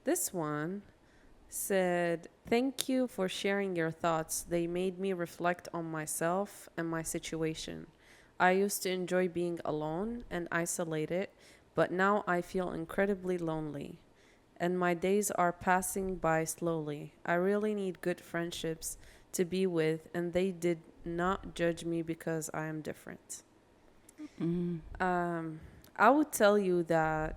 This one said, "Thank you for sharing your thoughts. They made me reflect on myself and my situation. I used to enjoy being alone and isolated, but now I feel incredibly lonely. And my days are passing by slowly. I really need good friendships to be with, and they did not judge me because I am different." Mm. I would tell you that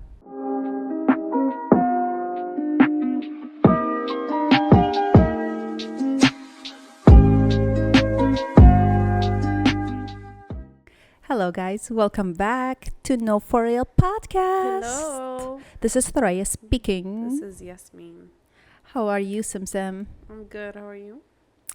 Hello, guys. Welcome back to No For Real Podcast. hello. This is Thoraya This speaking. is Yasmin. How are you, Simsim? I'm good. How are you?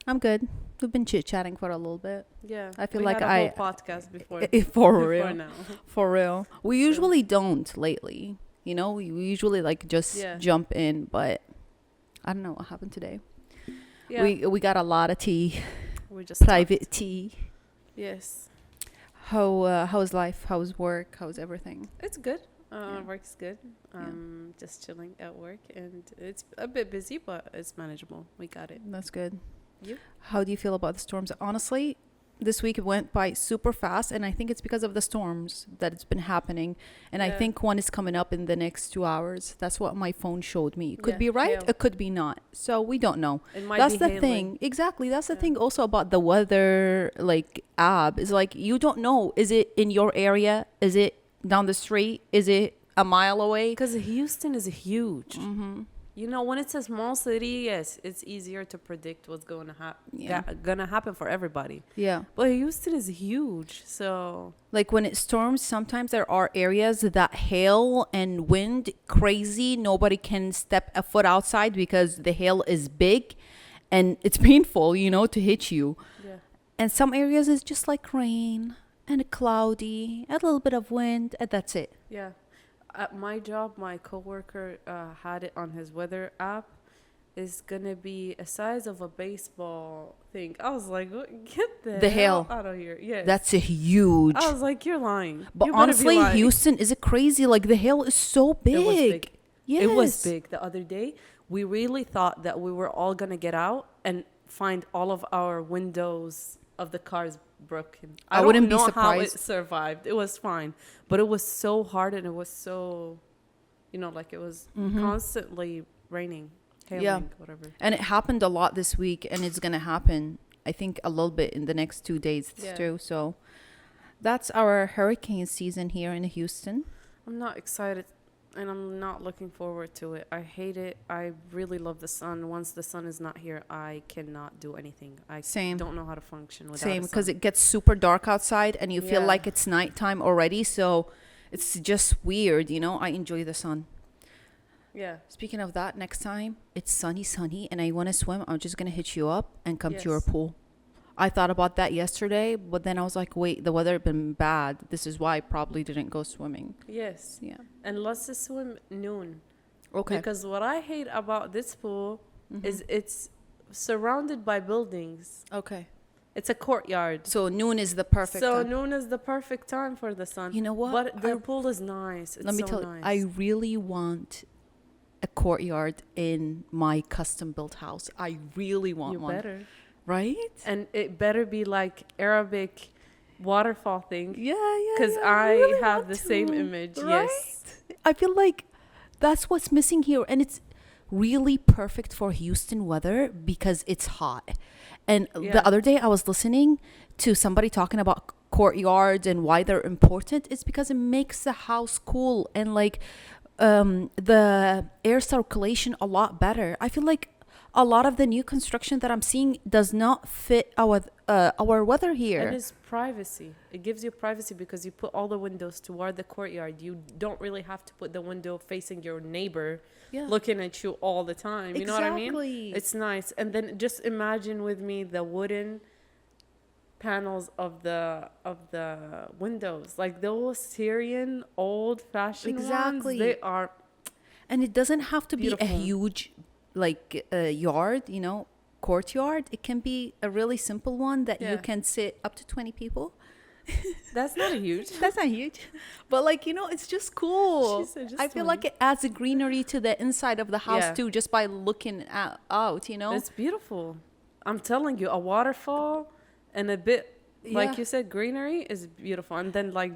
I'm good. We've been chit-chatting for a little bit. Yeah. I feel we like had a whole podcast before For before real. now. For real. We So- usually don't lately. You know, we usually like just Yeah. jump in, but I don't know what happened today. Yeah. We got a lot of tea, We just private tea. talked. Yes. How's life? How's work? How's everything? It's good. Yeah. Work's good. Just chilling at work, and it's a bit busy, but it's manageable. We got it. That's good. You? How do you feel about the storms? Honestly, this week it went by super fast, and I think it's because of the storms that it's been happening. And I Yeah. think one is coming up in the next 2 hours. That's what my phone showed me. It could Yeah, be right, hail. it could be not. So we don't know. It might That's be the hailing. thing. Exactly. That's the Yeah. thing also about the weather like app. Is like you don't know. Is it in your area? Is it down the street? Is it a mile away? Because Houston is huge. Mm-hmm. You know, when it's a small city, yes, it's easier to predict what's going to Yeah. gonna happen for everybody. Yeah. But Houston is huge, so Like when it storms, sometimes there are areas that hail and wind crazy. Nobody can step a foot outside because the hail is big and it's painful, you know, to hit you. yeah, And some areas is just like rain and cloudy, a little bit of wind, and that's it. yeah. At my job, my coworker had it on his weather app. Is gonna be a size of a baseball thing. I was like, "What? Get The hell hail. out of here!" Yes, That's a huge. I was like, "You're lying." But You better be honestly, lying. Houston is it crazy? Like the hail is so big. It was big. Yes. It was big the other day. We really thought that we were all gonna get out and find all of our windows of the cars broken. I don't wouldn't be know how it surprised. survived. It was fine, but it was so hard and it was so, like it was constantly raining, hailing, Yeah. whatever. And it happened a lot this week, and it's going to happen, I think, a little bit in the next 2 days Yeah. too. So that's our hurricane season here in Houston. I'm not excited and I'm not looking forward to it. I hate it. I really love the sun. Once the sun is not here, I cannot do anything. I Same. don't know how to function without Same, a because sun. it gets super dark outside, and you feel Yeah. like it's nighttime already. So it's just weird, you know? I enjoy the sun. Yeah. Speaking of that, next time it's sunny, and I want to swim, I'm just going to hit you up and come to your Yes. pool. I thought about that yesterday, but then I was like, wait, the weather had been bad. This is why I probably didn't go swimming. Yes. Yeah. And let's just swim noon. Okay. Because what I hate about this pool is it's surrounded by buildings. Okay. It's a courtyard. So noon is the perfect So time. noon is the perfect time for the sun. You know what? But their pool is nice. It's Let me so tell you, nice. I really want a courtyard in my custom built house. I really want You one. better. Right? And it better be like Arabic waterfall thing. Yeah, yeah. Because yeah, I really have want the same to, image. right? Yes. I feel like that's what's missing here. And it's really perfect for Houston weather because it's hot. And Yeah. the other day I was listening to somebody talking about courtyards and why they're important. It's because it makes the house cool and like the air circulation a lot better. I feel like a lot of the new construction that I'm seeing does not fit our weather here. And it's privacy. It gives you privacy because you put all the windows toward the courtyard. You don't really have to put the window facing your neighbor Yeah. looking at you all the time. You know what I mean? Exactly. It's nice. And then just imagine with me the wooden panels of the windows. Like those Syrian old fashioned Exactly. ones. They are And it doesn't have to be a Beautiful. huge like yard, you know, courtyard. It can be a really simple one that Yeah. you can sit up to 20 people. That's not huge. That's not huge. But like, you know, it's just cool. She said just I feel 20. like it adds a greenery to the inside of the house Yeah. too, just by looking out, you know? It's beautiful. I'm telling you, a waterfall and a bit, like Yeah. you said, greenery is beautiful. And then like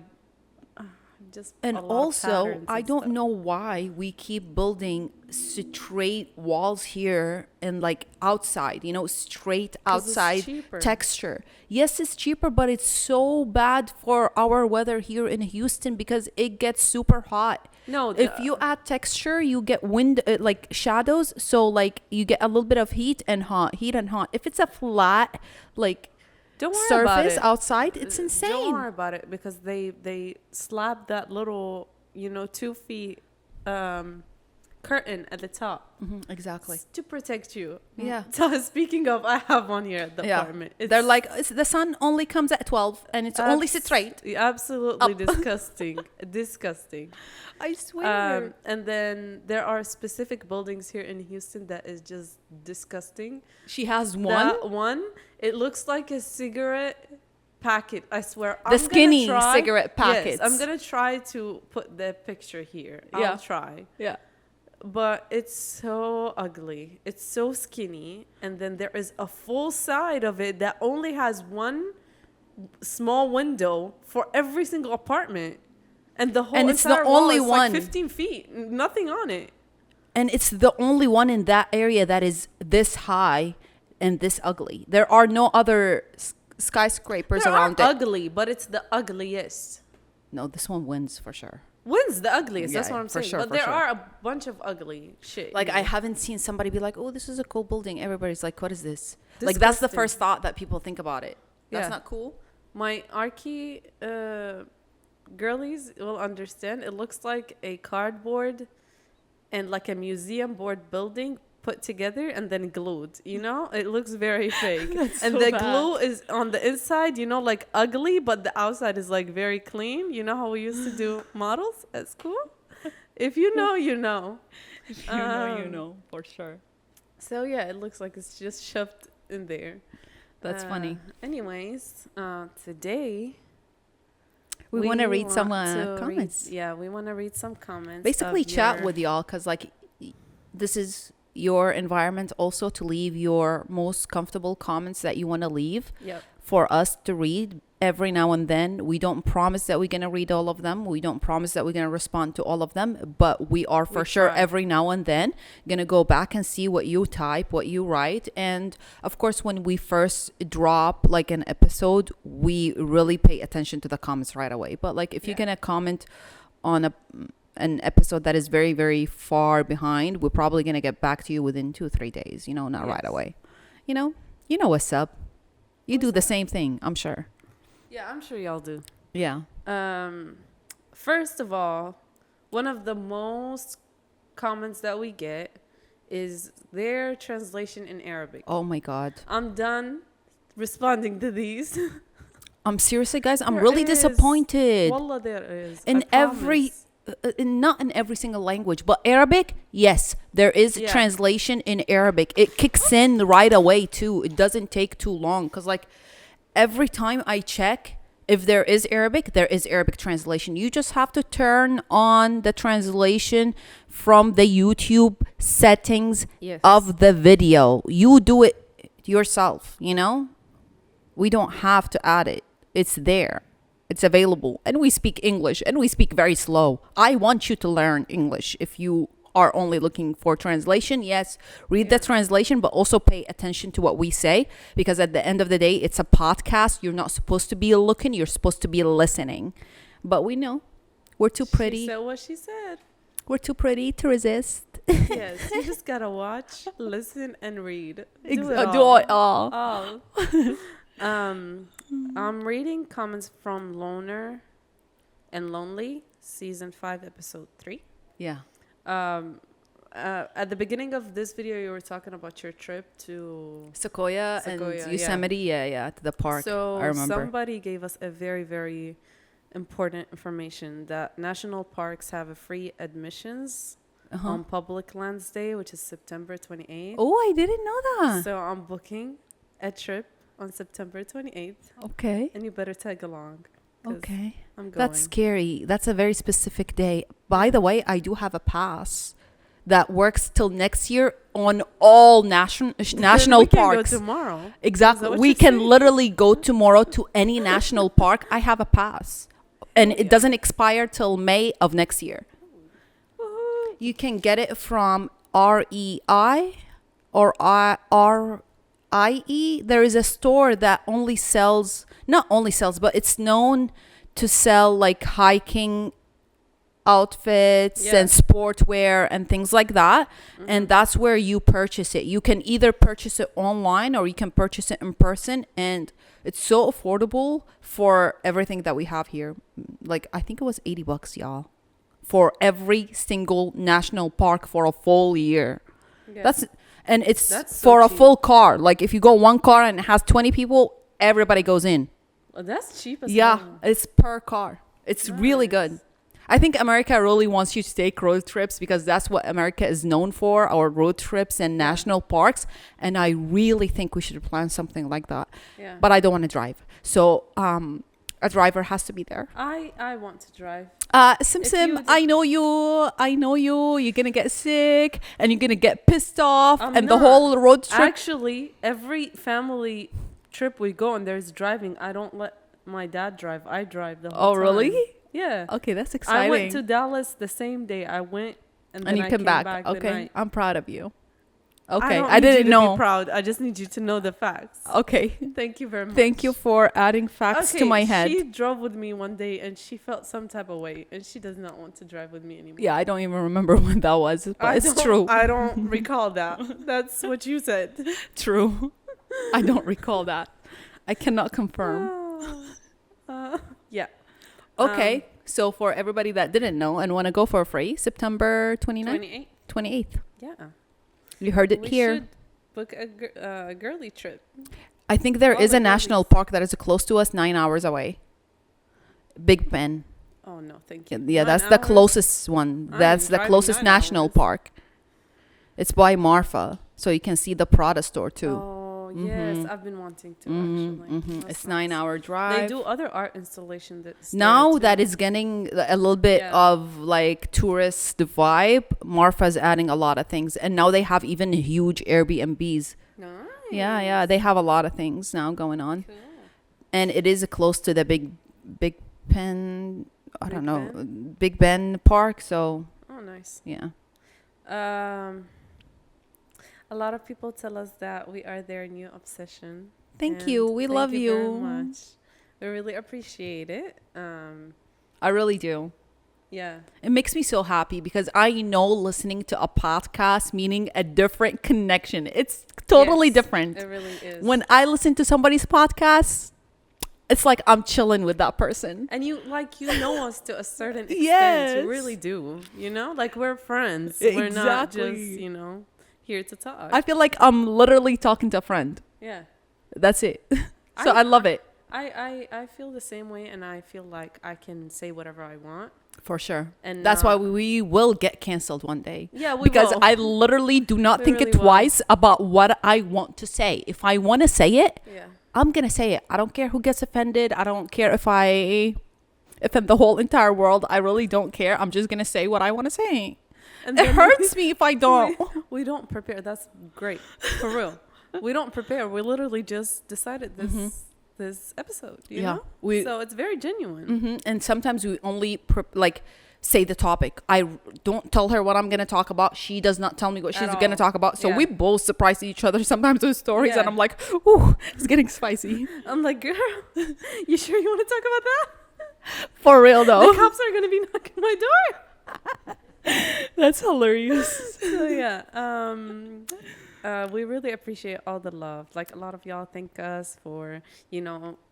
just And a lot of also, patterns I and don't stuff. know why we keep building straight walls here and like outside, you know, straight 'Cause it's outside cheaper. texture. Yes, it's cheaper, but it's so bad for our weather here in Houston because it gets super hot. No, If you add texture, you get wind, like shadows. So like you get a little bit of heat and hot, heat and hot. If it's a flat, like don't worry about surface it. outside, it's Don't insane. worry about it because they slap that little 2 feet curtain at the top Exactly. to protect you. Yeah. So speaking of, I have one here at the apartment. They're like, the sun only comes at 12 and it's only straight. Absolutely Up. disgusting. Disgusting. I swear. And then there are specific buildings here in Houston that is just disgusting. She has one. That one, it looks like a cigarette packet. I swear. The skinny cigarette packets. Yes, I'm gonna try to put the picture here. Yeah. I'll try. Yeah. But it's so ugly. It's so skinny. And then there is a full side of it that only has one small window for every single apartment. And the whole And it's the entire wall only is one. like 15 feet. Nothing on it. And it's the only one in that area that is this high and this ugly. There are no other skyscrapers They are around it. ugly, but it's the ugliest. No, this one wins for sure. When's the ugliest? That's Yeah, what I'm for saying. sure, But for there sure. are a bunch of ugly shit. Like, here. I haven't seen somebody be like, oh, this is a cool building. Everybody's like, what is this? Like, that's the Disgusting. first thought that people think about it. That's Yeah. not cool. My Archie girlies will understand. It looks like a cardboard and like a museum board building put together and then glued. You know, it looks very fake. That's And so the bad. glue is on the inside. You know, like ugly, but the outside is like very clean. You know how we used to do models at school. If you know, you know. You know, for sure. So yeah, it looks like it's just shoved in there. That's funny. Anyways, today We want to read some want to comments. we want to read some comments. Basically, of chat your- with y'all because, like, this is your environment also to leave your most comfortable comments that you want to leave Yep. for us to read every now and then. We don't promise that we're going to read all of them. We don't promise that we're going to respond to all of them, but we are for We sure try. every now and then going to go back and see what you type, what you write. And of course, when we first drop like an episode, we really pay attention to the comments right away. But like if you're Yeah. going to comment on an episode that is very, very far behind, we're probably going to get back to you within 2-3 days, you know, not right Yes. away. You know what's up. You do the same thing, I'm sure. Yeah, I'm sure y'all do. Yeah. First of all, one of the most comments that we get is their translation in Arabic. Oh my God. I'm done responding to these. Seriously, guys, I'm There really is. disappointed. Wallah, there is. In I every, promise. not in every single language, but Arabic, yes, there is Yeah. translation in Arabic. It kicks in right away too. It doesn't take too long because like every time I check, if there is Arabic translation. You just have to turn on the translation from the YouTube settings Yes. of the video. You do it yourself, you know? We don't have to add it. It's there. It's available. And we speak English and we speak very slow. I want you to learn English if you are only looking for translation. Yes, read the translation, but also pay attention to what we say because at the end of the day, it's a podcast. You're not supposed to be looking, you're supposed to be listening. But we know we're too pretty. She said what she said. We're too pretty to resist. Yes, you just gotta watch, listen, and read. Do it Do all. it all. All. I'm reading comments from Loner and Lonely, season 5, episode 3. Yeah. At the beginning of this video, you were talking about your trip to Sequoia, Sequoia, and yeah. Yosemite. Yeah, to the park. So I remember. somebody gave us a very, very important information that national parks have a free admissions on Public Lands Day, which is September 28th. Oh, I didn't know that. So I'm booking a trip on September 28th, Okay. and you better tag along. Okay. I'm going. That's scary. That's a very specific day. By the way, I do have a pass that works till next year on all national We can parks. go tomorrow. Is Exactly. that what We you're can saying? literally go tomorrow to any national park. I have a pass. And Oh, it yeah. doesn't expire till May of next year. Woohoo. You can get it from REI or RIE. There is a store that only sells, not only sells, but it's known to sell like hiking outfits Yeah. and sportwear and things like that. And that's where you purchase it. You can either purchase it online or you can purchase it in person. And it's so affordable for everything that we have here. Like, I think it was $80, y'all, for every single national park for a full year. Yeah. And it's That's so for a cheap. full car. Like, if you go one car and it has 20 people, everybody goes in. Well, that's cheap as Yeah, hell. it's per car. It's really Nice. good. I think America really wants you to take road trips because that's what America is known for, our road trips and national parks. And I really think we should plan something like that. Yeah. But I don't want to drive. So a driver has to be there. I want to drive. Sim If Sim, you I know you. I know you. You're going to get sick and you're going to get pissed off. I'm And the not. whole road trip. Actually, every family trip we go on, there's driving. I don't let my dad drive. I drive the whole Oh, time. really? Yeah. Okay, that's exciting. I went to Dallas the same day. I went and then and you I came came back. the Okay, night. I'm proud of you. I Okay, don't I need you didn't to know. be proud. I just need you to know the facts. Okay, Thank you very much. thank you for adding facts to my head. She drove with me one day and she felt some type of way and she does not want to drive with me anymore. Yeah, I don't even remember when that was, but it's true. I don't recall that. That's what you said. True. I don't recall that. I cannot confirm. Yeah. Okay, so for everybody that didn't know and want to go for free, September 29th, 28. 28th. Yeah. You heard it We here. should book a girly trip. I think there all is the a national girlies. park that is close to us, 9 hours away. Big Ben. Oh no, thank Yeah, you. yeah, 9 that's the hours? closest one. I'm That's the driving closest 9 national hours. park. It's by Marfa, so you can see the Prada store too. Oh yes, Mhm. I've been wanting to actually. That's It's nice. 9-hour drive. They do other art installation that's Now there, that too. is getting a little bit Yeah. of like tourist vibe, Marfa's adding a lot of things, and now they have even huge Airbnbs. Nice. Yeah, they have a lot of things now going on, Cool. and it is close to the Big Pen. I don't Big know, Big Ben Park. So Oh, nice. yeah, A lot of people tell us that we are their new obsession. thank you. and We thank love very you. much. We really appreciate it. I really do. Yeah. It makes me so happy because I know listening to a podcast meaning a different connection. It's totally Yes, different. It really is. When I listen to somebody's podcast, it's like I'm chilling with that person. and you know us to a certain extent. Yes. You really do. You know, like we're friends. We're not just Exactly. here to talk. I feel like I'm literally talking to a friend. yeah. That's it. So I love it. I feel the same way, and I feel like I can say whatever I want. For sure. And That's why not- we will get canceled one day. Yeah, we Because will. I literally do not We think really it will. twice about what I want to say. If I want to say it, Yeah. I'm going to say it. I don't care who gets offended. I don't care if in the whole entire world, I really don't care. I'm just going to say what I want to say. And It then hurts me if I don't. we don't prepare. That's great. For real. We don't prepare. We literally just decided this episode, you Yeah, know? So it's very genuine. And sometimes we only say the topic. I don't tell her what I'm going to talk about. She does not tell me what she's At going to all. talk about. So Yeah. we both surprise each other sometimes with stories. And Yeah. I'm like, ooh, it's getting spicy. I'm like, girl, you sure you want to talk about that? For real, though. The cops are going to be knocking my door. That's hilarious. So yeah, we really appreciate all the love. Like a lot of y'all thank us for,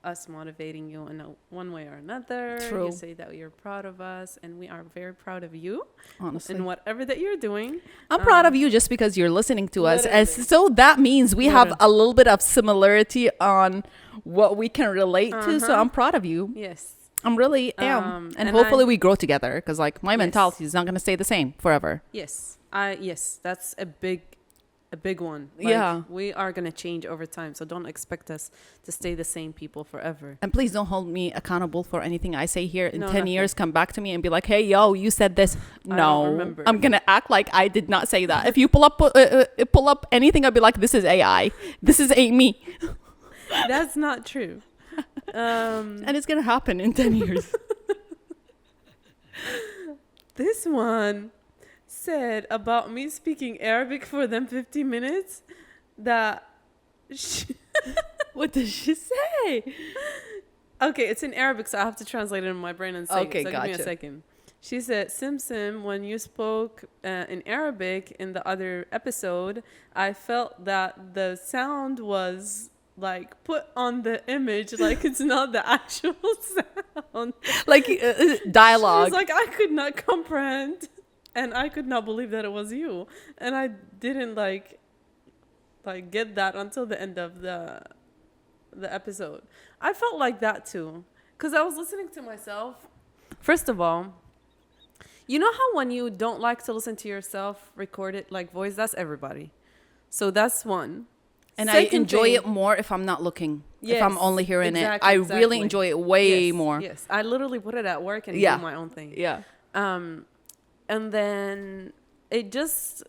us motivating you in one way or another. True. You say that you're proud of us, and we are very proud of you Honestly. in whatever that you're doing. I'm proud of you just because you're listening to us. And Literally. so that means we have Literally. a little bit of similarity on what we can relate to. So I'm proud of you. Yes. I'm really am. And and hopefully I- we grow together because like my Yes. mentality is not going to stay the same forever. Yes. Yes. That's a a big one. Like, Yeah. we are going to change over time. So don't expect us to stay the same people forever. And please don't hold me accountable for anything I say here. In No, 10 nothing. years, come back to me and be like, hey, yo, you said this. I don't No, remember. I'm going to act like I did not say that. If you pull up anything, I'll be like, this is AI. This is Amy. That's not true. And it's going to happen in 10 years. This one said about me speaking Arabic for them 50 minutes that What does she say? okay, it's in Arabic, so I have to translate it in my brain and say Okay, it. So give me a gotcha. second. She said, Simsim, when you spoke in Arabic in the other episode, I felt that the sound was like put on the image, like it's not the actual sound. Like dialogue. She was like, I could not comprehend, and I could not believe that it was you, and I didn't like get that until the end of the episode. I felt like that too, because I was listening to myself. First of all, you know how when you don't like to listen to yourself recorded like voice, that's everybody. So that's one. And Second I enjoy thing- it more if I'm not looking. Yes, if I'm only hearing exactly, it. I really exactly. enjoy it way Yes, more. Yes, I literally put it at work and Yeah. do my own thing. Yeah. And then it just,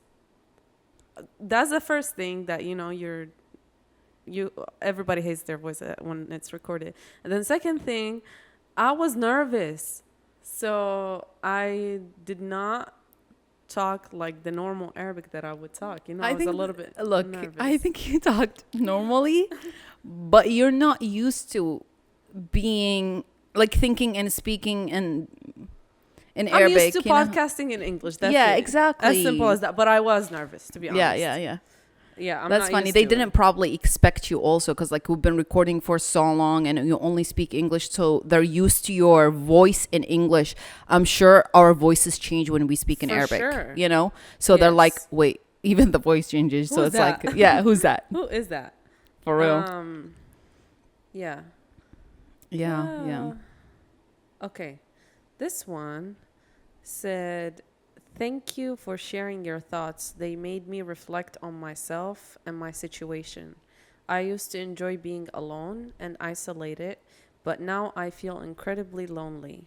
that's the first thing that, you know, everybody hates their voice when it's recorded. And then second thing, I was nervous. So I did not talk like the normal Arabic that I would talk. You know, I was a little bit Look, nervous. I think you talked normally, but you're not used to being like thinking and speaking and in I'm Arabic. used to you know? podcasting in English. That's Yeah, it. exactly. As simple as that. But I was nervous, to be honest. Yeah. Yeah, I'm That's not funny. used They to didn't it. probably expect you also because like we've been recording for so long and you only speak English, so they're used to your voice in English. I'm sure our voices change when we speak in For Arabic. sure. You know, so they're like, Yes. wait, even the voice changes. So Who's it's that? like, yeah, who's that? Who is that? For real? Yeah. Yeah. Okay. This one said, thank you for sharing your thoughts. They made me reflect on myself and my situation. I used to enjoy being alone and isolated, but now I feel incredibly lonely.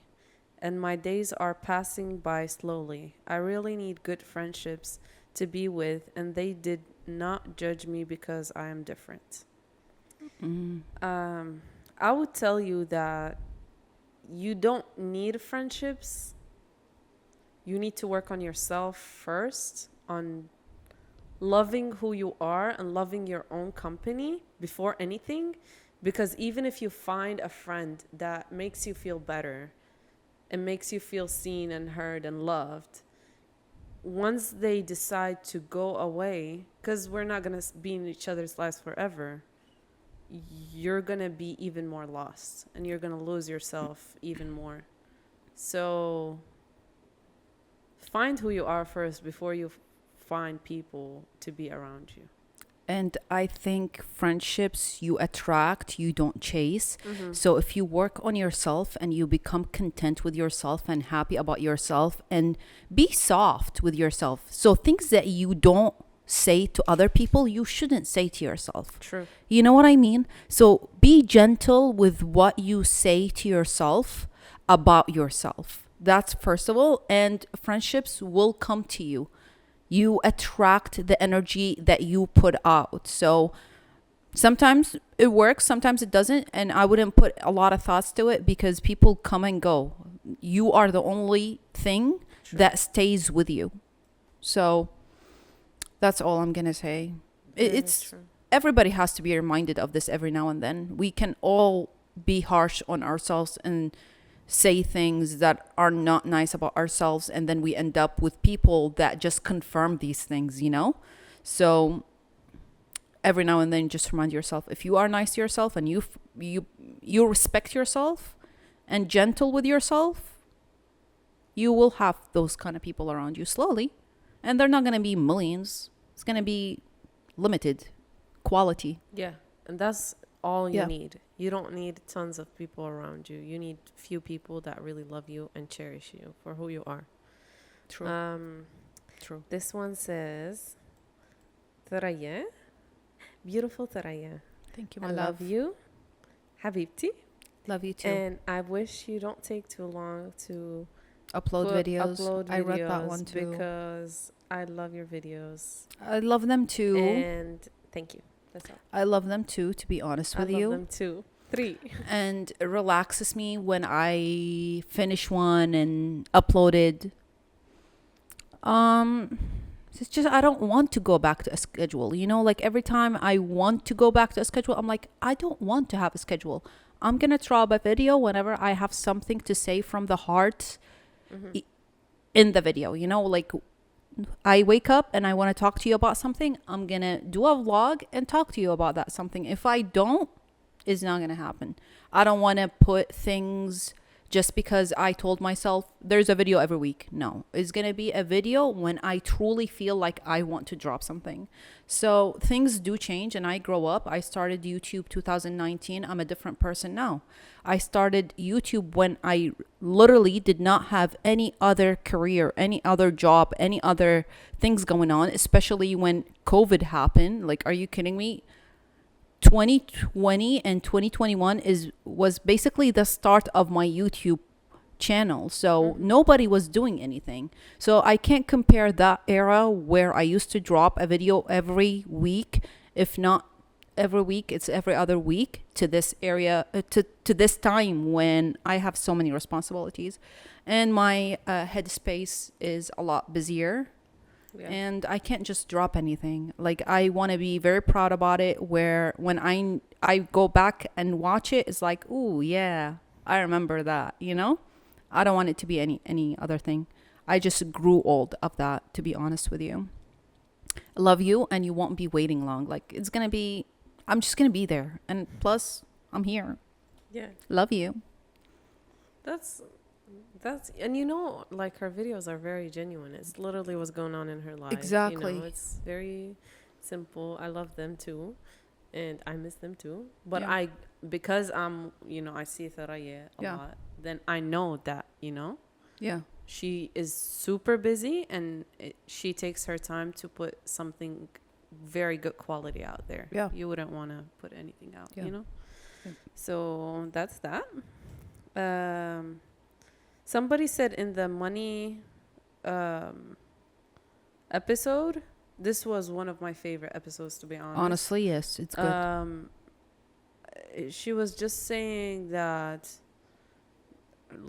And my days are passing by slowly. I really need good friendships to be with, and they did not judge me because I am different. I would tell you that you don't need friendships. You need to work on yourself first, on loving who you are and loving your own company before anything. Because even if you find a friend that makes you feel better and makes you feel seen and heard and loved, once they decide to go away, because we're not going to be in each other's lives forever, you're going to be even more lost and you're going to lose yourself even more. So find who you are first before you find people to be around you. And I think friendships you attract, you don't chase. Mm-hmm. So if you work on yourself and you become content with yourself and happy about yourself and be soft with yourself. So things that you don't say to other people, you shouldn't say to yourself. True. You know what I mean? So be gentle with what you say to yourself about yourself. That's first of all. And friendships will come to you. You attract the energy that you put out. So sometimes it works, sometimes it doesn't. And I wouldn't put a lot of thoughts to it because people come and go. You are the only thing that stays with you. So that's all I'm going to say. It's true. everybody has to be reminded of this every now and then. We can all be harsh on ourselves and say things that are not nice about ourselves, and then we end up with people that just confirm these things, you know? So every now and then just remind yourself, if you are nice to yourself and you respect yourself and gentle with yourself, you will have those kind of people around you slowly. And they're not going to be millions. It's going to be limited quality. Yeah. And that's all you Yeah. need. You don't need tons of people around you. You need few people that really love you and cherish you for who you are. True. True. This one says, Thoraya, beautiful Thoraya. Thank you, I my love love. you, Habibti. Love you too. And I wish you don't take too long to Upload videos. upload I read that videos one too. because I love your videos. I love them too. And thank you. That's all. I love them too, to be honest I with love you. them too. 3. And it relaxes me when I finish one and uploaded. Um, it's just I don't want to go back to a schedule. You know, like every time I want to go back to a schedule, I'm like, I don't want to have a schedule. I'm gonna drop a video whenever I have something to say from the heart Mm-hmm. in the video. You know, like I wake up and I want to talk to you about something, I'm gonna do a vlog and talk to you about that something. If I don't, it's not gonna happen. I don't want to put things just because I told myself there's a video every week. No, it's gonna be a video when I truly feel like I want to drop something. So things do change and I grow up. I started YouTube 2019. I'm a different person now. I started YouTube when I literally did not have any other career, any other job, any other things going on, especially when COVID happened. Like, are you kidding me? 2020 and 2021 was basically the start of my YouTube channel. So nobody was doing anything. So I can't compare that era where I used to drop a video every week, if not every week, it's every other week, to this area, to this time when I have so many responsibilities and my headspace is a lot busier. Yeah. And I can't just drop anything. Like, I want to be very proud about it, where when I go back and watch it, it's like, ooh, yeah, I remember that, you know? I don't want it to be any other thing. I just grew old of that, to be honest with you. I love you, and you won't be waiting long. Like, it's going to be, I'm just going to be there. And plus, I'm here. Yeah. Love you. That's and you know, like her videos are very genuine. It's literally what's going on in her life. Exactly. You know, it's very simple. I love them too, and I miss them too. But Yeah. because I see Thoraya a Yeah. lot, then I know that Yeah. she is super busy, and she takes her time to put something very good quality out there. Yeah. You wouldn't want to put anything out, Yeah. Yeah. So that's that. Somebody said in the money episode, this was one of my favorite episodes, to be honest. Honestly, yes, it's good. She was just saying that,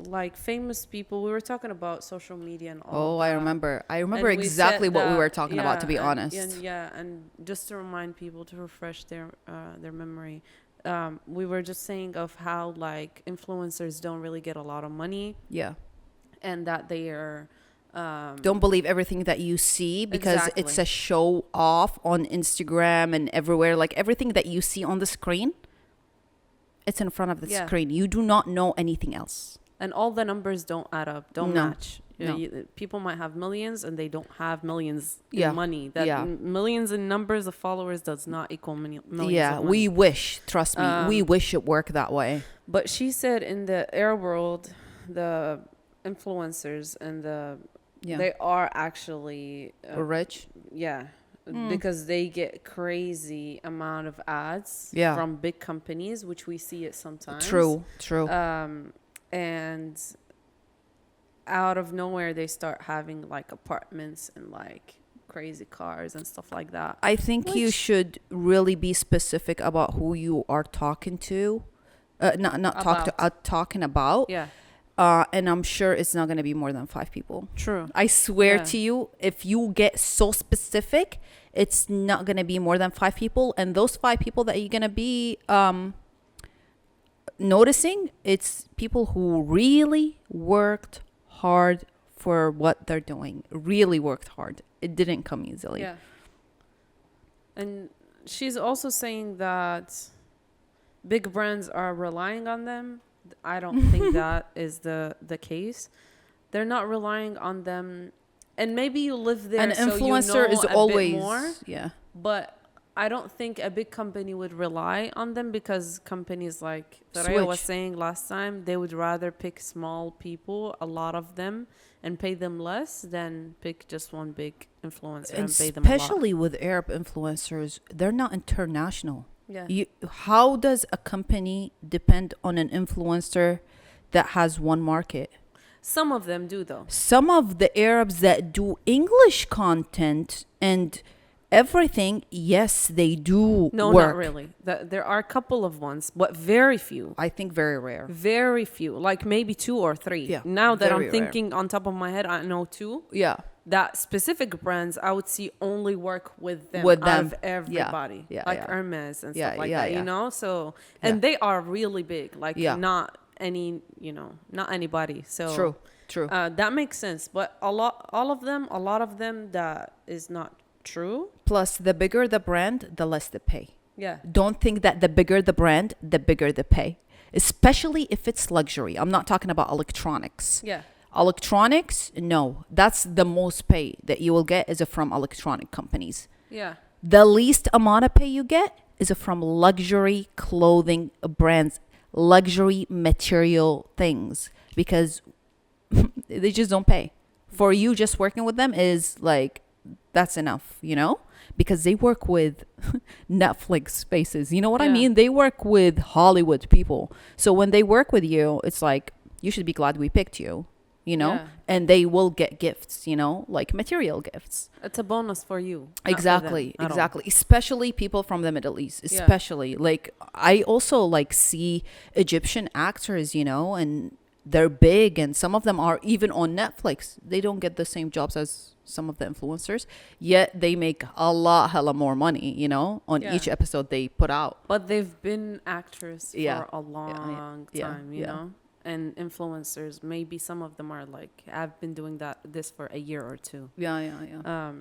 like, famous people, we were talking about social media and all of I that. remember. I And remember we exactly said what we that- were talking about, to be honest. and just to remind people, to refresh their memory, we were just saying of how, like, influencers don't really get a lot of money, Yeah. and that they are Don't believe everything that you see, because Exactly. it's a show off on Instagram and everywhere. Like, everything that you see on the screen, it's in front of the Yeah. screen. You do not know anything else. and all the numbers don't add up, don't No. match. You know, No. people might have millions and they don't have millions Yeah. in money. That Yeah. millions in numbers of followers does not equal millions Yeah, of money. we wish. Trust me, we wish it worked that way. But she said in the air world, the influencers and Yeah. they are actually We're rich. yeah, because they get crazy amount of ads Yeah. from big companies, which we see it sometimes. True. And out of nowhere they start having like apartments and like crazy cars and stuff like that. I think you Which- should really be specific about who you are talking to. Talking about. Yeah, And I'm sure it's not going to be more than 5 people. true. I swear Yeah. to you, if you get so specific, it's not going to be more than 5 people. And those 5 people that you're going to be noticing, it's people who really worked hard for what they're doing. Really worked hard. It didn't come easily. Yeah. And she's also saying that big brands are relying on them. I don't think that is the case. They're not relying on them. And maybe you live there, An so influencer you know is a always bit more. yeah. But I don't think a big company would rely on them, because companies like Thoraya was Switch. saying last time, they would rather pick small people, a lot of them, and pay them less than pick just one big influencer and pay them a lot. Especially with Arab influencers, they're not international. Yeah. How does a company depend on an influencer that has one market? Some of them do though. Some of the Arabs that do English content and everything, yes, they do No, work. not really. There are a couple of ones, but very few. I think very rare. Very few. Like maybe 2 or 3. Yeah, Now that very I'm rare. thinking on top of my head, I know 2. Yeah. That specific brands I would see only work with them With out them. of everybody. Yeah, like yeah. Hermes and Yeah, stuff like yeah, that, yeah. you know? So, and Yeah. they are really big. Like Yeah. not any, not anybody. So True. that makes sense. But a lot of them that is not true. Plus, the bigger the brand, the less they pay. Yeah. Don't think that the bigger the brand, the bigger the pay. Especially if it's luxury. I'm not talking about electronics. Yeah. Electronics, no. That's the most pay that you will get is from electronic companies. Yeah. The least amount of pay you get is from luxury clothing brands, luxury material things, because they just don't pay. For you, just working with them is like, that's enough, because they work with Netflix spaces. You know what I Yeah. mean? They work with Hollywood people. So when they work with you, it's like, you should be glad we picked you, Yeah. and they will get gifts, like material gifts. It's a bonus for you. not for them Exactly. at all. Exactly. Especially people from the Middle East, Yeah. especially like I also like see Egyptian actors, and they're big, and some of them are even on Netflix. They don't get the same jobs as some of the influencers, yet they make hella more money, on Yeah. each episode they put out. But they've been actors Yeah. for a long Yeah. time, you Yeah. know? And influencers, maybe some of them are like, I've been doing this for a year or 2. Yeah.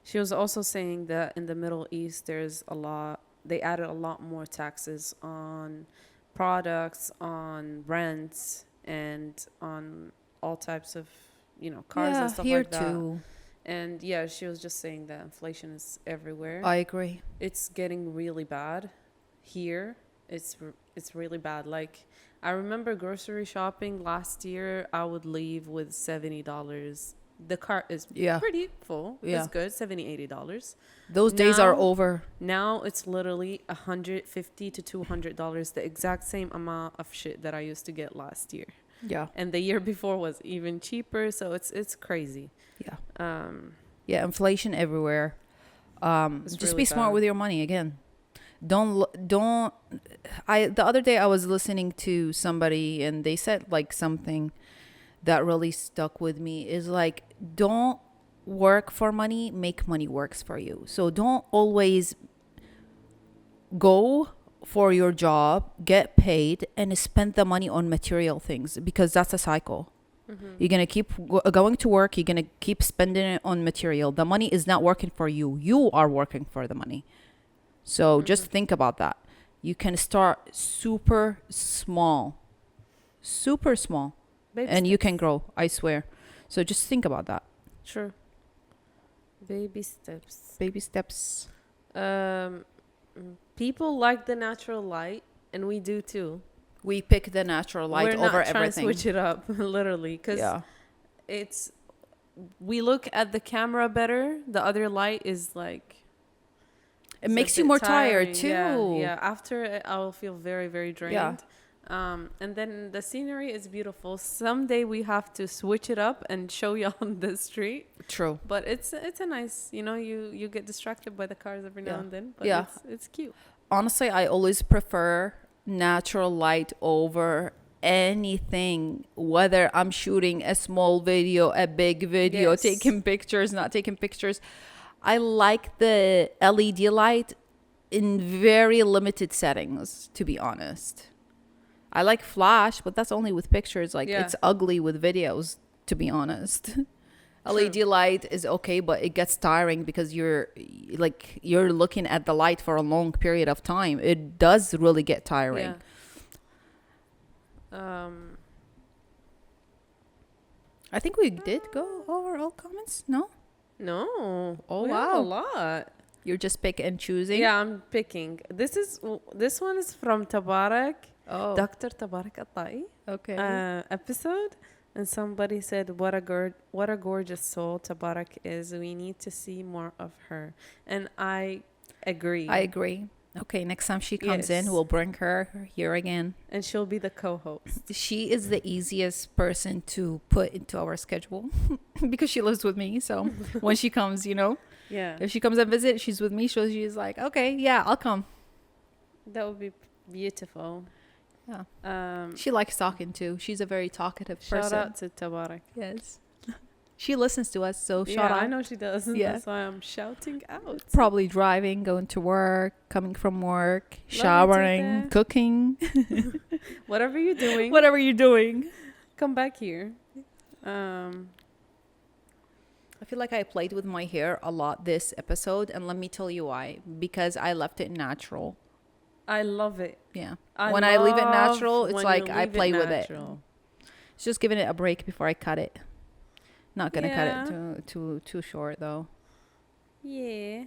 She was also saying that in the Middle East, they added a lot more taxes on products, on rents, and on all types of, cars and stuff here like that. too. And yeah, she was just saying that inflation is everywhere. I agree. It's getting really bad here. It's really bad. Like, I remember grocery shopping last year, I would leave with $70. The cart is pretty full. Yeah. It's good, $70-$80. Those days are Now- over. Now it's literally $150 to $200, the exact same amount of shit that I used to get last year. Yeah. And the year before was even cheaper, so it's crazy. Yeah. Yeah, inflation everywhere. It's Just really be smart bad. with your money again. The other day I was listening to somebody and they said like something that really stuck with me is like, don't work for money, make money works for you. So don't always go for your job, get paid, and spend the money on material things, because that's a cycle. You're going to keep going to work. You're going to keep spending it on material. The money is not working for you. You are working for the money. So just think about that. You can start super small, Baby and you steps. can grow, I swear. So just think about that. Sure. Baby steps. Baby steps. People like the natural light, and we do too. We pick the natural light We're over not trying everything. to switch it up, literally, because Yeah. we look at the camera better. The other light is like, It it's a makes you bit more tired tiring. too. Yeah. After it, I will feel very, very drained. Yeah. And then the scenery is beautiful. Someday we have to switch it up and show you on the street. True. But it's a nice, you get distracted by the cars every now Yeah. and then. But Yeah. it's cute. Honestly, I always prefer natural light over anything, whether I'm shooting a small video, a big video, Yes. taking pictures, not taking pictures. I like the LED light in very limited settings, to be honest. I like flash, but that's only with pictures. Like, Yeah. it's ugly with videos, to be honest. LED light is okay, but it gets tiring because you're looking at the light for a long period of time. It does really get tiring. Yeah. I think we did go over all comments. No, No. Oh, we have wow. a lot. you're just pick and choosing. Yeah, I'm picking. This one is from Tabarak, Oh. Dr. Tabarak Atai Okay. episode. And somebody said, what a gorgeous soul Tabarak is. We need to see more of her." And I agree. I agree. Okay, next time she comes in, Yes. we'll bring her here again. And she'll be the co-host. She is the easiest person to put into our schedule because she lives with me. So when she comes, Yeah. if she comes and visit, she's with me. So she's like, okay, yeah, I'll come. That would be beautiful. Yeah. Um, She likes talking too. She's a very talkative shout person. out to Tabarak. Yes. She listens to us, so Yeah, shout out. I know she does. Yeah. That's why I'm shouting out. Probably driving, going to work, coming from work, you, showering, Tita. cooking, Whatever you're doing, whatever you're doing. come back here. Um, I feel like I played with my hair a lot this episode, and let me tell you why. Because I left it natural. I love it. Yeah. When I leave it love natural, it's when like you I leave play with it. natural. It's just giving it a break before I cut it. Not gonna cut Yeah. it too short though. Yeah.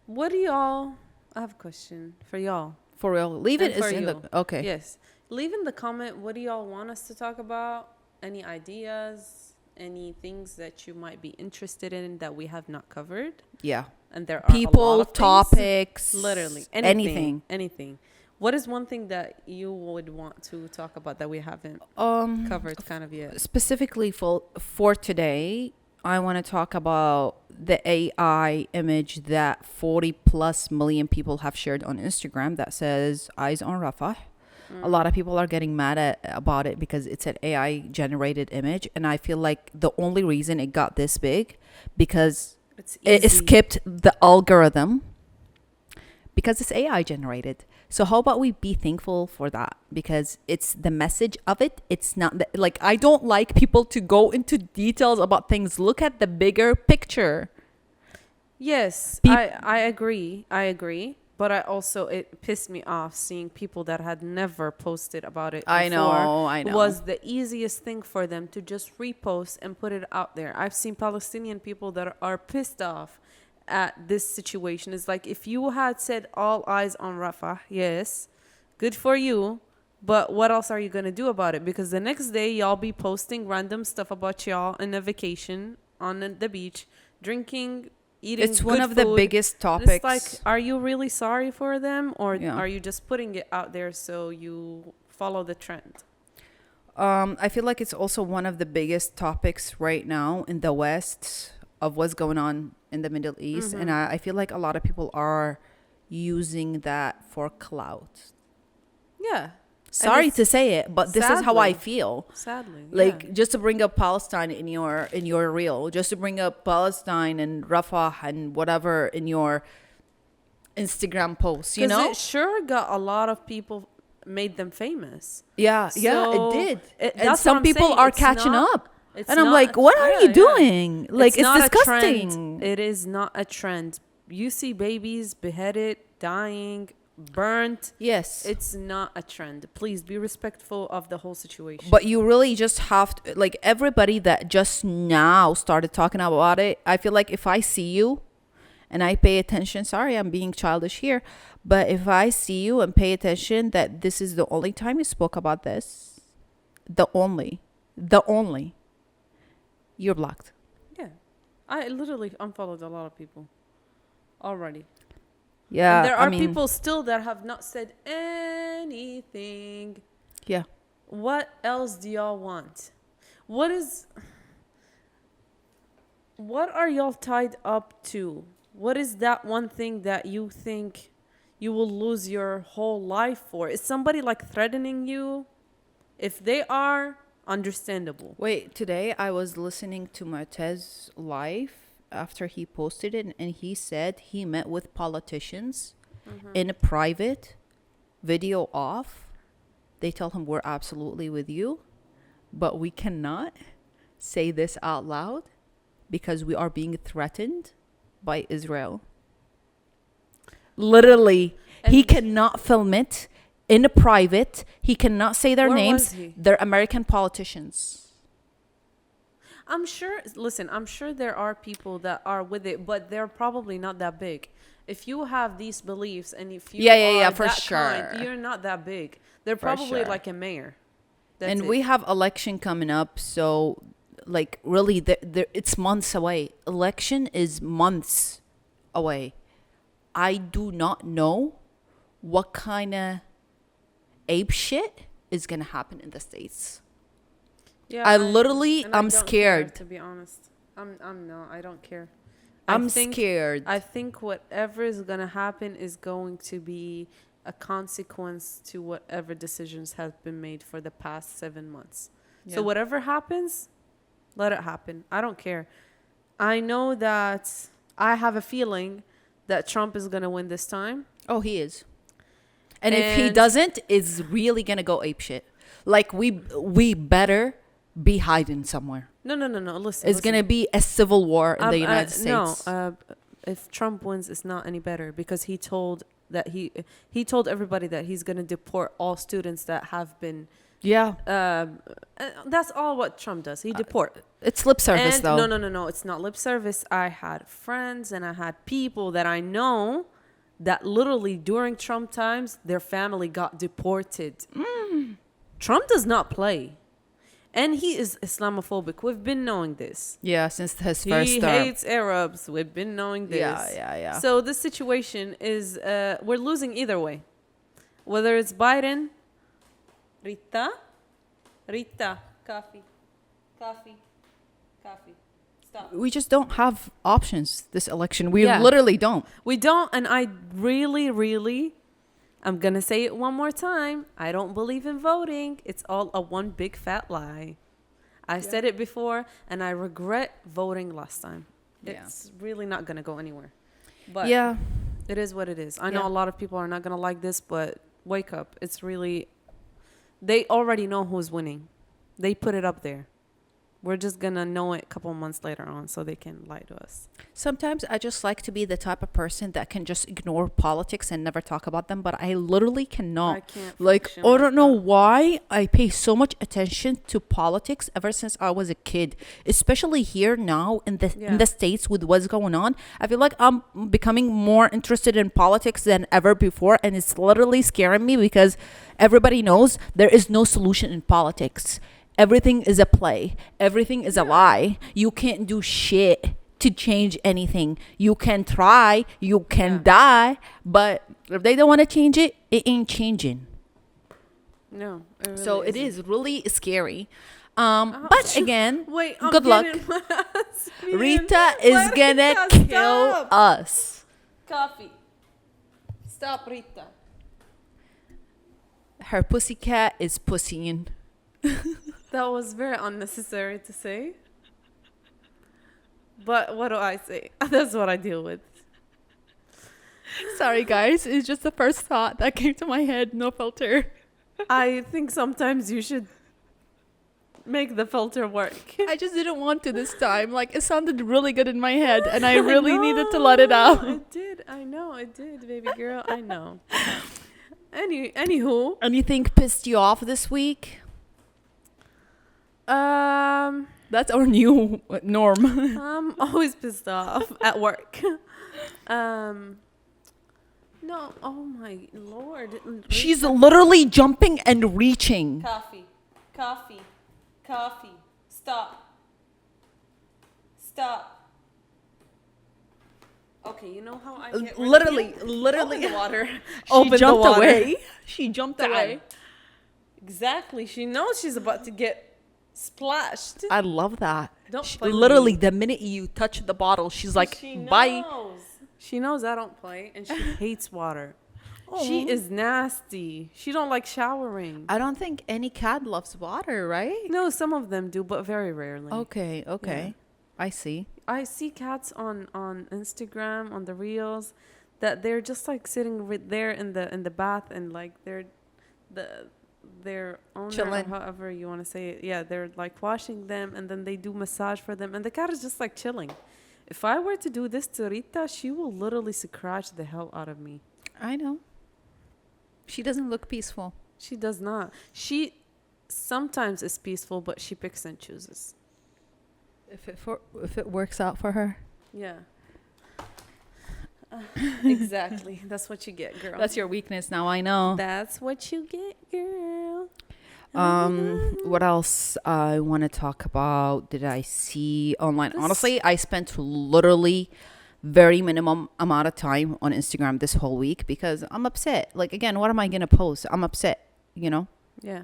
What do y'all? I have a question for y'all. For real, leave And it is for in you. the okay. Yes. Leave in the comment what do y'all want us to talk about? Any ideas? Any things that you might be interested in that we have not covered? Yeah. And there are a lot People, of things. topics, Literally anything. Anything. What is one thing that you would want to talk about that we haven't covered kind of yet? Specifically for today, I want to talk about the AI image that 40 plus million people have shared on Instagram that says eyes on Rafah. A lot of people are getting mad about it because it's an AI generated image, and I feel like the only reason it got this big because It's it easy. skipped the algorithm because it's AI generated. So how about we be thankful for that? Because it's the message of it. It's not like I don't like people to go into details about things. Look at the bigger picture. Yes, Peop- I agree. I agree. But it pissed me off seeing people that had never posted about it before. I know. It was the easiest thing for them to just repost and put it out there. I've seen Palestinian people that are pissed off at this situation. It's like if you had said all eyes on Rafah, yes, good for you. But what else are you going to do about it? Because the next day, y'all be posting random stuff about y'all in a vacation on the beach, drinking, eating It's one good of the food. biggest And topics. it's like, are you really sorry for them? Or Yeah. are you just putting it out there so you follow the trend? I feel like it's also one of the biggest topics right now in the West of what's going on in the Middle East. And I feel like a lot of people are using that for clout. Yeah. Sorry it's- to say it, but this is how I sadly- feel. Sadly. Like yeah. just to bring up Palestine in your reel, just to bring up Palestine and Rafah and whatever in your Instagram posts, you 'Cause know? it sure got a lot of people, made them famous. Yeah, yeah, So, it did. And that's what some I'm people saying. are It's catching not- up. It's And I'm not- like, what are yeah, you yeah. doing? Like, it's not a disgusting. trend. It is not a trend. You see babies beheaded, dying, burnt. Yes. It's not a trend. Please be respectful of the whole situation. But you really just have to, like, everybody that just now started talking about it, I feel like if I see you and I pay attention, sorry, I'm being childish here, but if I see you and pay attention that this is the only time you spoke about this, the only, you're blocked. yeah, I literally unfollowed a lot of people already. Yeah. And there are I mean, people still that have not said anything. Yeah. What else do y'all want? What are y'all tied up to? What is that one thing that you think you will lose your whole life for? Is somebody like threatening you? If they are, understandable. Wait, today I was listening to Martez live after he posted it, and he said he met with politicians in a private, video off. They tell him we're absolutely with you, but we cannot say this out loud because we are being threatened by Israel. Literally, he And- cannot film it in a private. He cannot say their Where names. was he? They're American politicians. I'm sure there are people that are with it, but they're probably not that big. If you have these beliefs and if you Yeah, are for that sure. kind, you're not that big. They're For probably sure. like a mayor. That's And it. we have election coming up, so like really, it's months away. Election is months away. I do not know what kind of ape shit is gonna happen in the States. Yeah, I literally, and I I'm don't care, scared. to be honest. I'm no, I don't care. I'm scared. I think whatever is gonna happen is going to be a consequence to whatever decisions have been made for the past 7 months. So Yeah. whatever happens, let it happen. I don't care. I know that I have a feeling that Trump is gonna win this time. Oh, he is. And if he And doesn't, it's really gonna go ape shit. Like we better be hiding somewhere. no. Listen, It's gonna be a civil war in the United no. States. If Trump wins, it's not any better because he told everybody that he's gonna deport all students that have been. Yeah, That's all what Trump does. He deport. it's lip service And though. no. It's not lip service. I had friends and I had people that I know that literally during Trump times, their family got deported. Trump does not play. And he is Islamophobic. We've been knowing this. Yeah, since his first He term. hates Arabs. We've been knowing this. Yeah. So this situation is, we're losing either way. Whether it's Biden, Rita, coffee. Stop. We just don't have options this election. We Yeah. literally don't. We don't, and I really, I'm going to say it one more time. I don't believe in voting. It's all a one big fat lie. I said it before, and I regret voting last time. Yeah. It's really not going to go anywhere. But Yeah. it is what it is. I know Yeah. a lot of people are not going to like this, but wake up. It's really, they already know who's winning. They put it up there. We're just going to know it a couple months later on so they can lie to us. Sometimes I just like to be the type of person that can just ignore politics and never talk about them, but I literally cannot. I can't Like, function I like don't know that. why I pay so much attention to politics ever since I was a kid, especially here now in Yeah. the States with what's going on. I feel like I'm becoming more interested in politics than ever before, and it's literally scaring me because everybody knows there is no solution in politics. Everything is a play. Everything is a lie. You can't do shit to change anything. You can try, you can die, but if they don't want to change it, it ain't changing. No. It really So it isn't. is really scary. But again, Wait, I'm good luck. getting my ass beaten. Rita is Why, gonna Rita, kill stop. us. Coffee. Stop, Rita. Her pussycat is pussying. That was very unnecessary to say. But what do I say? That's what I deal with. Sorry, guys. It's just the first thought that came to my head. No filter. I think sometimes you should make the filter work. I just didn't want to this time. Like, it sounded really good in my head, and I really needed to let it out. It did. I know it did, baby girl. I know. Anywho, Anything pissed you off this week? That's our new norm. I'm always pissed off at work. No, oh my lord. She's literally jumping and reaching. Coffee. Stop. Okay, you know how I get rid of you? Literally. Open the water. She Open the jumped water. away. She jumped Dad. away. Exactly. She knows she's about to get splashed. I love that. Don't play with Literally, me. the minute you touch the bottle, she's like, She bye. knows. She knows I don't play, and she hates water. She Aw. is nasty. She don't like showering. I don't think any cat loves water, right? No, some of them do, but very rarely. Okay. Yeah. I see. I see cats on Instagram on the reels that they're just like sitting right there in the bath and like their owner or Chilling. however you want to say it. Yeah, they're like washing them and then they do massage for them and the cat is just like chilling. If I were to do this to Rita, she will literally scratch the hell out of me. I know. She doesn't look peaceful. She does not. She sometimes is peaceful, but she picks and chooses. If it works out for her. Yeah. Exactly. That's what you get, girl. That's your weakness now, I know. That's what you get, girl. What else I want to talk about? Did I see online? This- Honestly, I spent literally very minimum amount of time on Instagram this whole week because I'm upset. Like again, what am I gonna post? I'm upset. You know. Yeah.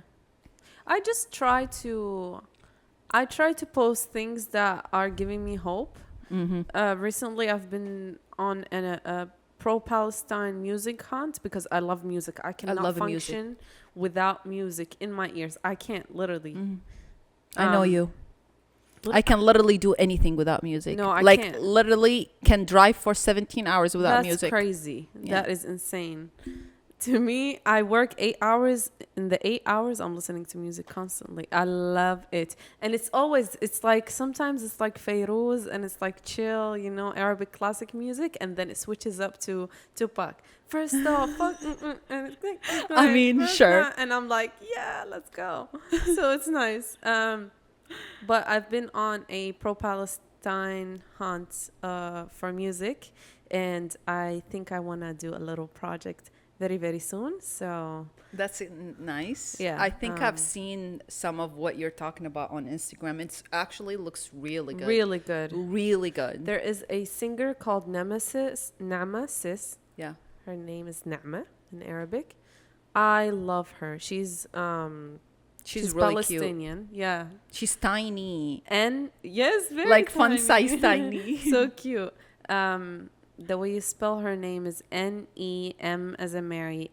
I just try to I try to post things that are giving me hope. Recently I've been on a pro-Palestine music hunt because I love music. I cannot love music. function without music in my ears. I can't literally. I know Um, you. lit- I can literally do anything without music. No, I like can't. literally can drive for 17 hours without That's music. crazy. Yeah. That is insane. To me, I work 8 hours. In the 8 hours, I'm listening to music constantly. I love it. And it's like, sometimes it's like Fairuz and it's like chill, Arabic classic music. And then it switches up to Tupac. First off, and it's like, I mean, first sure. night, and I'm like, yeah, let's go. So it's nice. But I've been on a pro-Palestine hunt for music. And I think I want to do a little project very, very soon. So That's nice. Yeah, I think I've seen some of what you're talking about on Instagram. It's actually looks really good. really good. Really good. There is a singer called Nemesis. Yeah. Her name is Nama in Arabic. I love her. She's She's really Palestinian. Yeah. cute. She's tiny. And yes, very Like fun tiny. size tiny. So cute. The way you spell her name is NEM as in Mary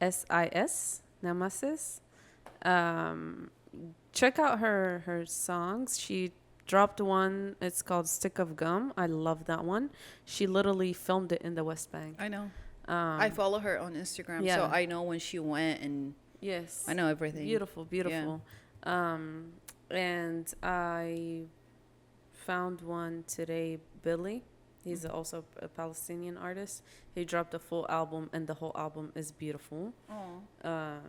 AHSIS. Nemesis. Check out her songs. She dropped one. It's called Stick of Gum. I love that one. She literally filmed it in the West Bank. I know. I follow her on Instagram, so yeah. I know when she went and Yes. I know everything. Beautiful, beautiful. And I found one today, Billy. He's also a Palestinian artist. He dropped a full album, and the whole album is beautiful. Belli,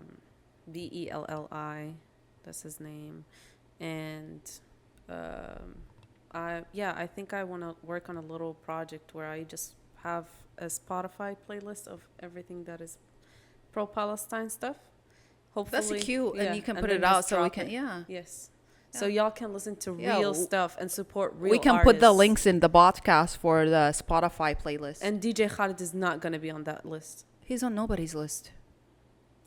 that's his name. And I think I want to work on a little project where I just have a Spotify playlist of everything that is pro-Palestine stuff. Hopefully, That's cute, yeah, and you can put then it out just so we drop can. it. Yeah. Yes. So Yeah. y'all can listen to Yeah, real w- stuff and support real We can put the artists. links in the podcast for the Spotify playlist. And DJ Khaled is not going to be on that list. He's on nobody's list.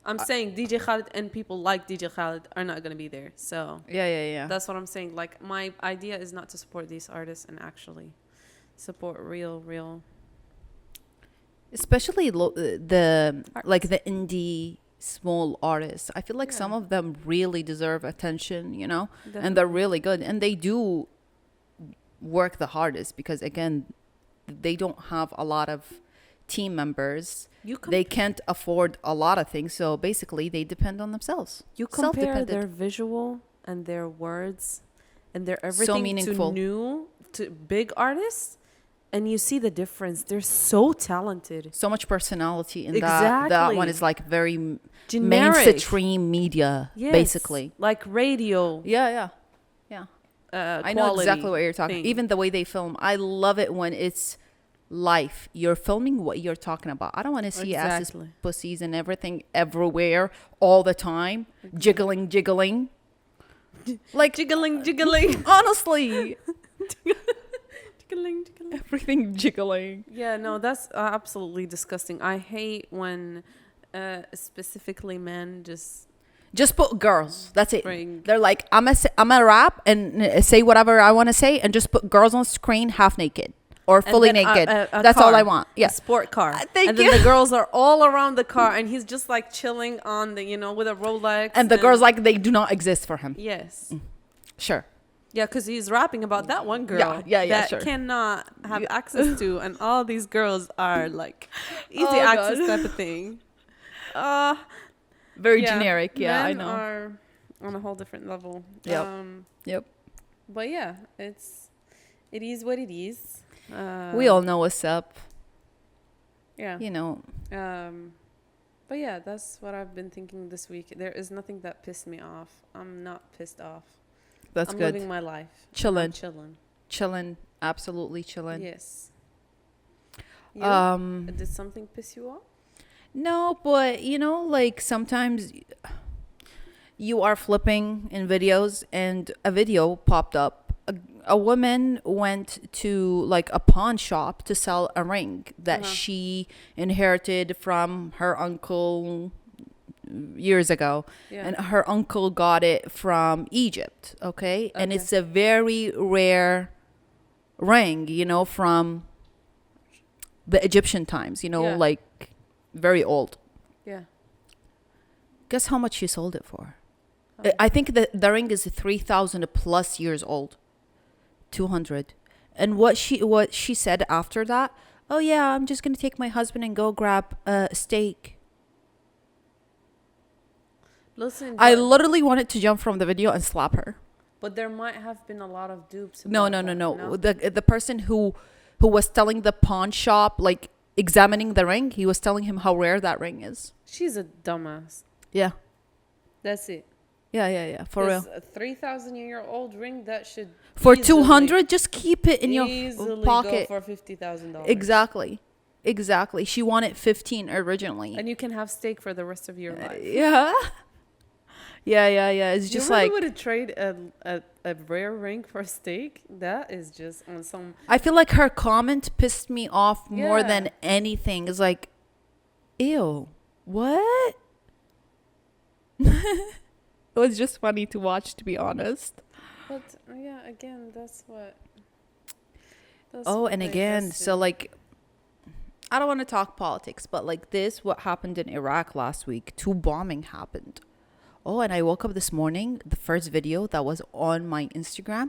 I'm saying DJ Khaled and people like DJ Khaled are not going to be there. So Yeah. that's what I'm saying. Like, my idea is not to support these artists and actually support real. Especially the like the indie small artists. I feel like some Yeah. of them really deserve attention, you know, and Definitely. they're really good, and they do work the hardest because again, they don't have a lot of team members. You They can't afford a lot of things, so basically they depend on themselves. You compare Self-dependent. their visual and their words and their everything meaningful. to big artists, and you see the difference. They're so talented. So much personality in that one Exactly. is like very Generic. mainstream media, Yes. basically. Like radio. Yeah. I know quality exactly what you're talking. thing. Even the way they film, I love it when it's life. You're filming what you're talking about. I don't want to see asses, Exactly. pussies, and everything everywhere all the time, jiggling. Like jiggling. honestly, jiggling. everything jiggling. Yeah, no, that's absolutely disgusting. I hate when specifically men Just put girls. That's it. bring. They're like, I'm a rap and say whatever I want to say, and just put girls on screen half naked or and fully then naked. a That's all car, I want. a Yeah. sport car. Thank and then you. the girls are all around the car, and he's just like chilling on the, with a Rolex. And the girls like they do not exist for him. yes, Sure. yeah, because he's rapping about that one girl. Yeah, that sure. cannot have access to, and all these girls are like easy Oh, access God. type of thing. Very Yeah, generic. Yeah, I men know. are on a whole different level. Yep. Yep. But yeah, it is what it is. We all know what's up. Yeah. You know. But yeah, that's what I've been thinking this week. There is nothing that pissed me off. I'm not pissed off. That's I'm good. living my life. Chilling. I'm chilling. Chilling. Absolutely chilling. Yes. You? Did Did something piss you off? No, but you know, like sometimes you are flipping in videos and a video popped up. A woman went to like a pawn shop to sell a ring that Uh-huh. she inherited from her uncle years ago. Yeah. And her uncle got it from Egypt, okay? And Okay. it's a very rare ring, you know, from the Egyptian times, you know, Yeah. like very old. Yeah. Guess how much she sold it for? How I think that the ring is 3,000 plus years old. 200. And what she said after that, oh yeah, I'm just going to take my husband and go grab a steak. Listen, I literally wanted to jump from the video and slap her. but there might have been a lot of dupes No, about no, no, that, no. no? The person who was telling the pawn shop, like examining the ring, he was telling him how rare that ring is. She's a dumbass. Yeah. That's it. Yeah. For real. A 3,000-year-old ring that should For easily- 200, just keep it in your easily pocket. go for $50,000. Exactly. She wanted 15 originally. And you can have steak for the rest of your life. Yeah. Yeah. It's just you really like, would trade a rare ring for steak? That is just on some. I feel like her comment pissed me off more Yeah. than anything. It's like, ew, what? It was just funny to watch, to be honest. But yeah, again, that's what. That's Oh, what and they again, just so do. like, I don't want to talk politics, but like this, what happened in Iraq last week, 2 bombing happened. Oh, and I woke up this morning, the first video that was on my Instagram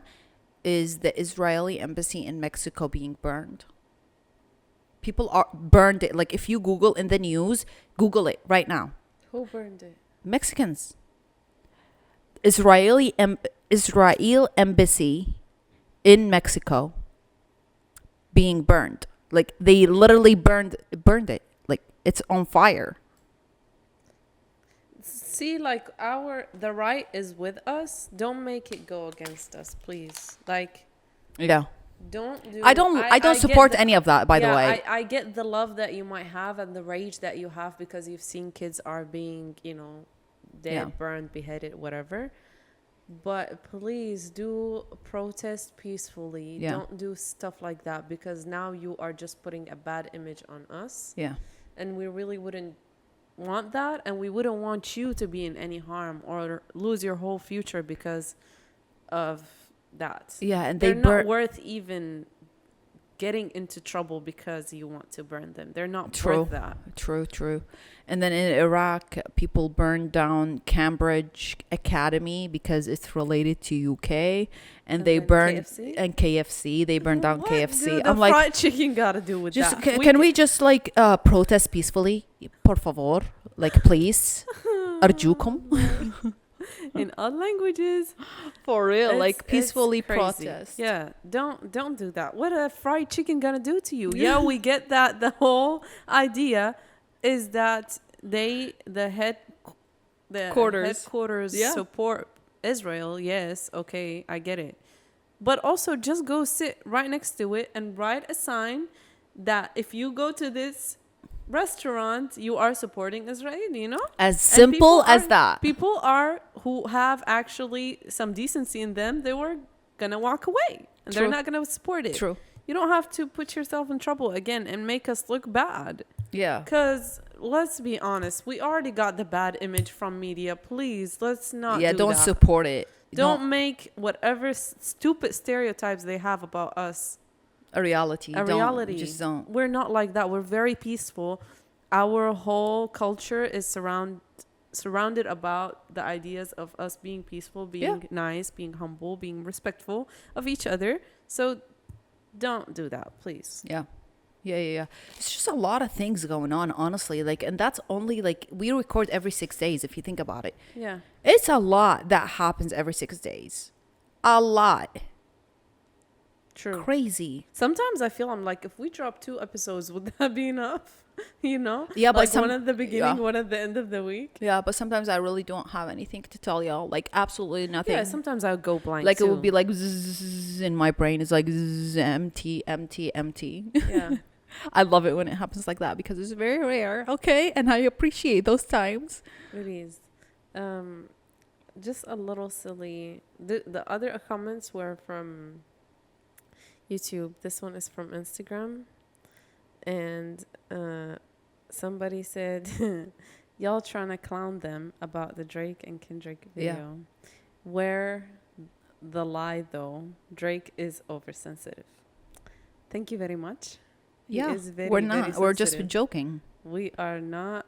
is the Israeli embassy in Mexico being burned. People are burned it. Like if you Google in the news, Google it right now. Who burned it? Mexicans. Israel embassy in Mexico being burned. Like they literally burned it. Like it's on fire. See, like the right is with us. Don't make it go against us, please. Like, Yeah. don't do. I don't get support any of that, by the yeah, way. I get the love that you might have and the rage that you have because you've seen kids are being, dead, Yeah. burned, beheaded, whatever. But please do protest peacefully. Yeah. Don't do stuff like that because now you are just putting a bad image on us. Yeah. And we really wouldn't want that. And we wouldn't want you to be in any harm or lose your whole future because of that. Yeah, and They're they not burn. worth even getting into trouble because you want to burn them. They're not True. worth that. True. And then in Iraq, people burned down Cambridge Academy because it's related to UK, and they then burned KFC? and KFC. They burned down What KFC. do the I'm like, fried chicken got to do with just that? can we just like protest peacefully, por favor, like please, أرجوكم. in all languages? For real, like It's peacefully crazy. protest. Yeah, don't do that. What a fried chicken gonna do to you? Yeah, we get that. The whole idea is that the Quarters. headquarters Yeah. support Israel. Yes, okay, I get it. But also just go sit right next to it and write a sign that if you go to this restaurant, you are supporting Israel, As And simple people as are- that. People who have actually some decency in them, they were gonna walk away and they're True. not gonna support it. True. You don't have to put yourself in trouble again and make us look bad. Yeah. Because let's be honest, we already got the bad image from media. Please, let's not. Yeah. do Don't that. support it. Don't make whatever stupid stereotypes they have about us a reality. a Don't. reality. Just don't. We're not like that. We're very peaceful. Our whole culture is surrounded about the ideas of us being peaceful, being nice, being humble, being respectful of each other. So don't do that, please. Yeah. It's just a lot of things going on, honestly. Like, and that's only like we record every 6 days. If you think about it, Yeah. it's a lot that happens every 6 days. A lot. True. Crazy. Sometimes I feel I'm like, if we drop 2 episodes, would that be enough? Yeah, but like one at the beginning, one at the end of the week. Yeah, but sometimes I really don't have anything to tell y'all. Like absolutely nothing. Yeah, sometimes I'll go blank. Like too. it would be like zzz, in my brain. It's like zzz, empty. Yeah. I love it when it happens like that because it's very rare. Okay. And I appreciate those times. It is. Um, just a little silly. The other comments were from YouTube. This one is from Instagram. And somebody said, y'all trying to clown them about the Drake and Kendrick Yeah. video. Where the lie, though, Drake is oversensitive. Thank you very much. He Yeah. is very, We're very not. We're just sensitive. joking. We are not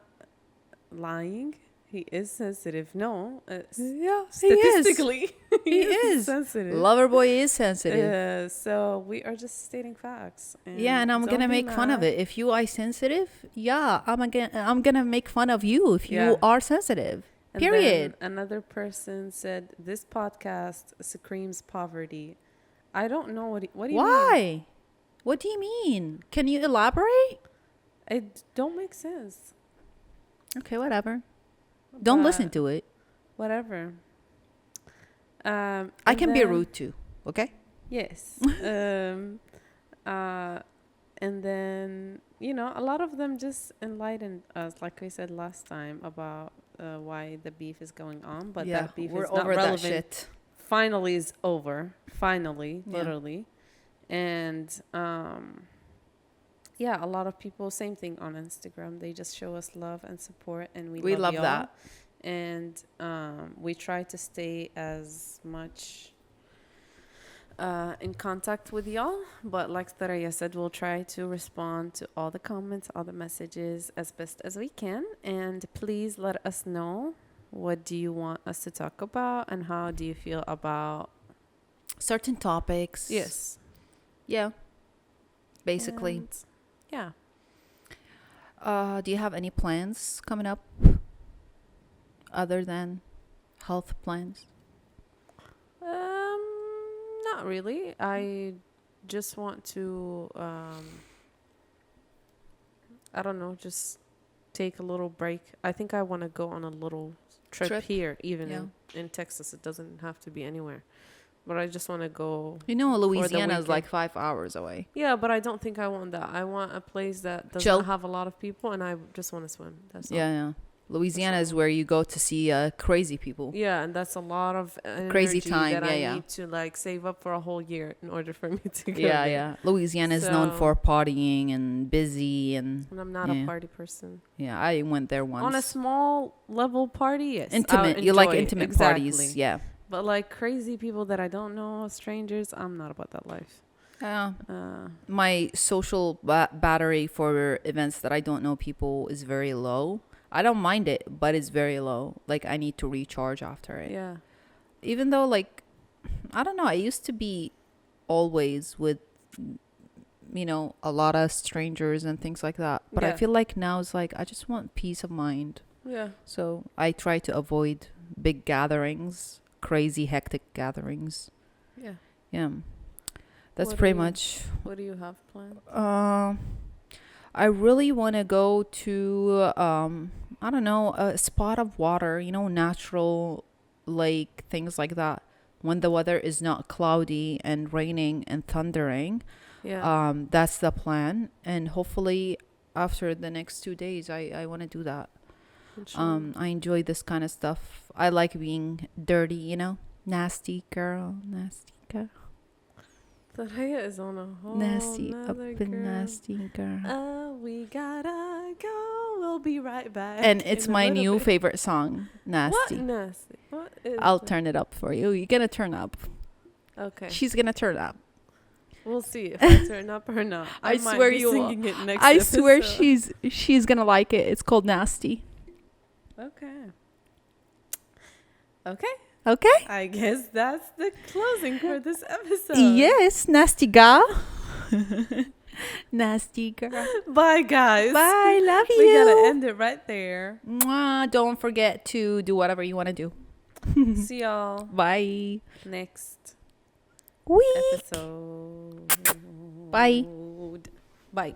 lying. He is sensitive. No, Yeah. statistically, He is. sensitive. Loverboy is sensitive. So we are just stating facts. Yeah, and I'm don't gonna be make fun of mad. it. If you are sensitive, yeah, I'm gonna make fun of you if Yeah. you are sensitive. And Period. then another person said, "This podcast screams poverty." I don't know what do you mean? Why? What do you mean? Can you elaborate? It don't make sense. Okay, whatever. Don't listen But to it. whatever. I And can be then- rude too. Okay. Yes. And then, a lot of them just enlightened us, like we said last time, about why the beef is going on. But yeah, that beef we're is not over that relevant. shit. Finally is over. Finally, Yeah. literally. And yeah, a lot of people, same thing on Instagram. They just show us love and support, and we love y'all. that. And we try to stay as much in contact with y'all. But like Staraya said, we'll try to respond to all the comments, all the messages as best as we can. And please let us know, what do you want us to talk about, and how do you feel about Certain topics. yes, Yeah. Basically. And, yeah. Do you have any plans coming up other than health plans? Not really. I just want to I don't know, just take a little break. I think I want to go on a little trip here, even Yeah. in Texas. It doesn't have to be anywhere. But I just want to go. You know, Louisiana is weekend. like 5 hours away. Yeah, but I don't think I want that. I want a place that does Chill. not have a lot of people, and I just want to swim. That's all. Yeah, yeah. Louisiana is all. where you go to see crazy people. Yeah, and that's a lot of Crazy energy time, that yeah, I yeah. need to like save up for a whole year in order for me to go Yeah, there. yeah. Louisiana is known So- for partying and busy and And I'm not Yeah. a party person. yeah. I went there once. On a small level party, yes. I'll Intimate. You like enjoy it. intimate Exactly. parties. Yeah. But like crazy people that I don't know, strangers, I'm not about that life. My social battery for events that I don't know people is very low. I don't mind it, but it's very low. Like I need to recharge after it. Yeah. Even though like I don't know, I used to be always with a lot of strangers and things like that. But I Yeah. feel like now it's like I just want peace of mind. Yeah. So I try to avoid big gatherings, crazy hectic gatherings. Yeah. Yeah. That's What do pretty you- much What do you have planned? I really want to go to I don't know, a spot of water, natural lake, things like that. When the weather is not cloudy and raining and thundering, Yeah. that's the plan. And hopefully after the next 2 days, I want to do that. Inshallah. I enjoy this kind of stuff. I like being dirty, nasty girl, nasty girl, Taraya is on a whole nasty up nother and girl. nasty girl. We gotta go. We'll be right back. And it's in a my little new bit. favorite song, Nasty. What nasty? What is I'll that? turn it up for you. You're gonna turn up. Okay. She's gonna turn up. We'll see if I turn up or not. I might swear be you will. singing it next I swear episode. she's gonna like it. It's called Nasty. Okay. Okay. Okay? I guess that's the closing for this episode. Yes, nasty girl. Nasty girl. Bye, guys. Bye. Love We gotta you. end it right there. Mwah. Don't forget to do whatever you want to do. See y'all Bye. next Wee. episode. Bye. Bye.